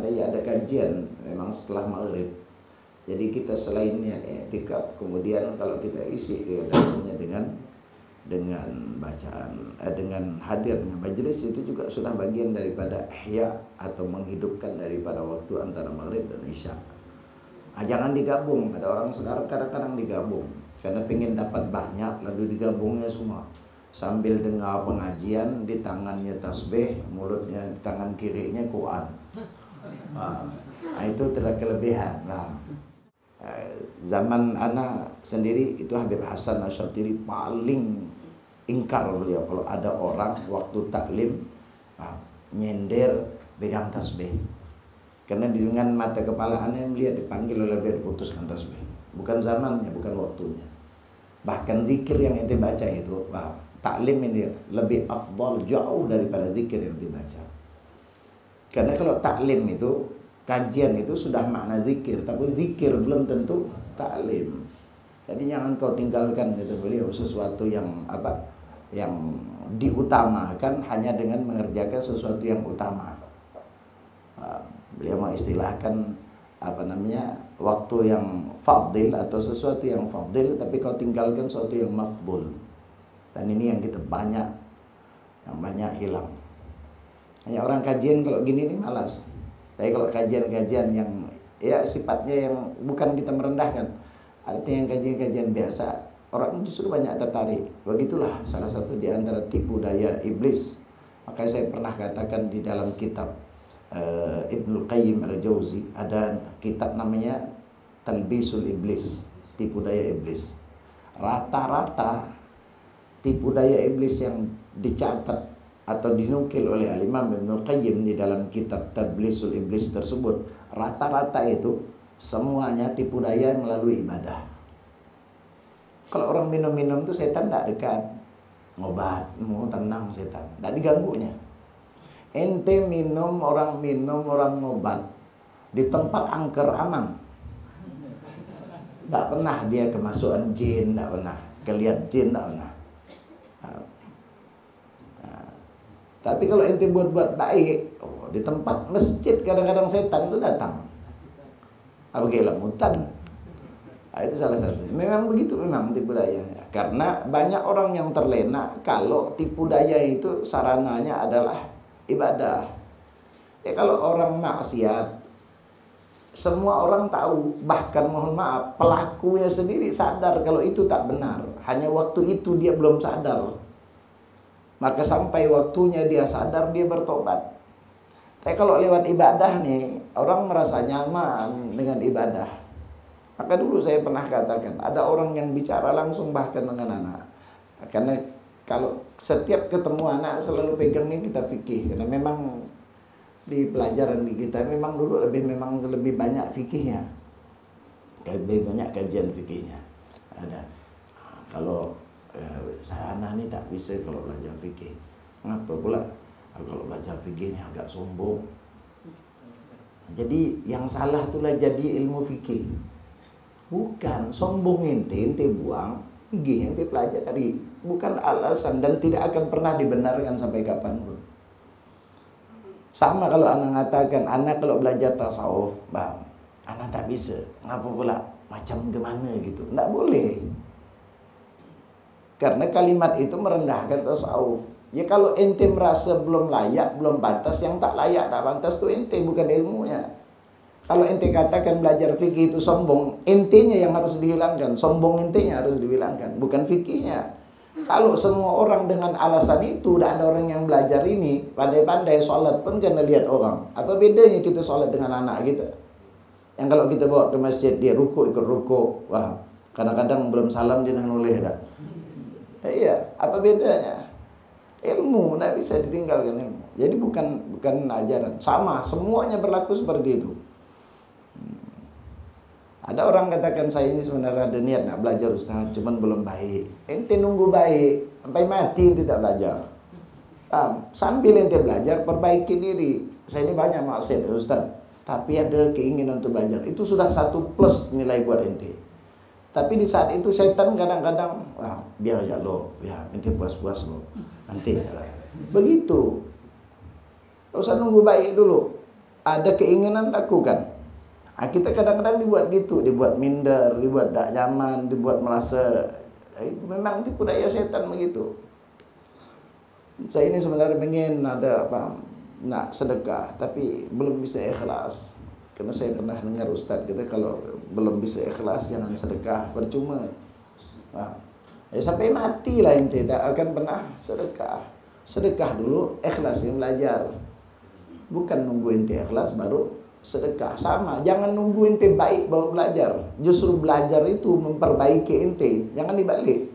seandainya ada kajian memang setelah maghrib. Jadi kita selain niat i'tikaf, kemudian kalau kita isi di dalamnya dengan bacaan, dengan hadirnya majelis, itu juga sudah bagian daripada ihya atau menghidupkan daripada waktu antara maghrib dan isya. Jangan digabung. Ada orang sekarang kadang-kadang digabung karena pengen dapat banyak, lalu digabungnya semua. Sambil dengar pengajian, di tangannya tasbih, mulutnya di tangan kirinya Quran. Itu tidak kelebihan. Zaman anak sendiri itu Habib Hasan Asyatiri paling ingkar beliau kalau ada orang waktu taklim nyender pegang tasbih, karena dengan mata kepala aneh melihat dipanggil oleh beliau diputuskan tasbih. Bukan zamannya, bukan waktunya. Bahkan zikir yang ente baca itu, taklim ini lebih afdal jauh daripada zikir yang dibaca. Karena kalau taklim itu, kajian itu sudah makna zikir, tapi zikir belum tentu taklim. Jadi jangan kau tinggalkan, kata beliau, sesuatu yang yang diutamakan hanya dengan mengerjakan sesuatu yang utama. Beliau mengistilahkan waktu yang fadil atau sesuatu yang fadil, tapi kau tinggalkan sesuatu yang mafdul. Dan ini yang kita banyak hilang. Hanya orang kajian kalau gini nih malas. Tapi kalau kajian-kajian yang ya sifatnya yang bukan kita merendahkan, artinya yang kajian-kajian biasa, orang justru banyak tertarik. Begitulah salah satu di antara tipu daya iblis. Makanya saya pernah katakan di dalam kitab Ibnul Qayyim Al-Jauzi ada kitab namanya Talbisul Iblis, tipu daya iblis. Rata-rata tipu daya iblis yang dicatat atau dinukil oleh Al-Imam Ibnul Qayyim di dalam kitab Talbisul Iblis tersebut, rata-rata itu semuanya tipu daya melalui ibadah. Kalau orang minum-minum itu setan tak dekat, ngobat, mau tenang setan, tak diganggunya. Ente minum orang ngobat di tempat angker aman, tak pernah dia kemasukan jin, tak pernah kelihat jin, tak pernah. Tapi kalau ente buat baik, di tempat masjid kadang-kadang setan itu datang. Apa kelamutan? Itu salah satu. Memang begitu, memang tipu daya. Karena banyak orang yang terlena kalau tipu daya itu sarananya adalah ibadah. Ya kalau orang maksiat, semua orang tahu, bahkan mohon maaf, pelakunya sendiri sadar kalau itu tak benar. Hanya waktu itu dia belum sadar. Maka sampai waktunya dia sadar, dia bertobat. Tapi kalau lewat ibadah nih, orang merasa nyaman dengan ibadah. Maka dulu saya pernah katakan, ada orang yang bicara langsung bahkan dengan anak. Karena kalau setiap ketemu anak selalu pegang ini kita fikih. Karena memang di pelajaran di kita memang dulu lebih banyak fikihnya. Lebih banyak kajian fikihnya. Ada. Kalau saya anak ini tak bisa kalau belajar fikih. Ngapa pula? Kalau belajar fikihnya agak sombong. Jadi yang salah itulah jadi ilmu fikih. Bukan sombong ente buang, fikih ente pelajari, bukan alasan dan tidak akan pernah dibenarkan sampai kapanpun. Sama kalau anak mengatakan, anak kalau belajar tasawuf, bang, anak tak bisa. Ngapa pula? Macam gimana gitu? Tidak boleh. Karena kalimat itu merendahkan tasawuf. Ya kalau ente merasa belum layak, belum pantas, yang tak layak, tak pantas itu ente, bukan ilmunya. Kalau ente katakan belajar fikih itu sombong, entenya yang harus dihilangkan, sombong entenya harus dihilangkan, bukan fikihnya. Kalau semua orang dengan alasan itu, tidak ada orang yang belajar ini, pandai-pandai sholat pun kena lihat orang. Apa bedanya kita sholat dengan anak kita? Yang kalau kita bawa ke masjid, dia ruku ikut ruku, wah, kadang-kadang belum salam dia noleh dah. Iya, apa bedanya? Ilmu tidak bisa ditinggalkan ilmu. Jadi bukan ajaran. Sama, semuanya berlaku seperti itu. Ada orang katakan saya ini sebenarnya ada niat nak belajar Ustaz, cuman belum baik. Ente nunggu baik sampai mati ente tak belajar. Sambil ente belajar perbaiki diri. Saya ini banyak maksiat Ustaz, tapi ada keinginan untuk belajar. Itu sudah satu plus nilai buat ente. Tapi di saat itu setan kadang-kadang, wah, biar aja lo, biar ente puas-puas lo. Nanti begitu. Tak usah nunggu baik dulu. ada keinginan lakukan. Kita kadang-kadang dibuat gitu, dibuat minder, dibuat tak nyaman, dibuat merasa memang tipu daya setan begitu. Saya ini sebenarnya pengen ada apa, nak sedekah, tapi belum bisa ikhlas. Karena saya pernah dengar Ustaz kita kalau belum bisa ikhlas jangan sedekah, percuma. Sampai mati lah ente tidak akan pernah sedekah. Sedekah dulu, ikhlas yang belajar. Bukan nunggu ente ikhlas baru sedekah. Sama, jangan nunggu ente baik baru belajar. Justru belajar itu memperbaiki ente, jangan dibalik.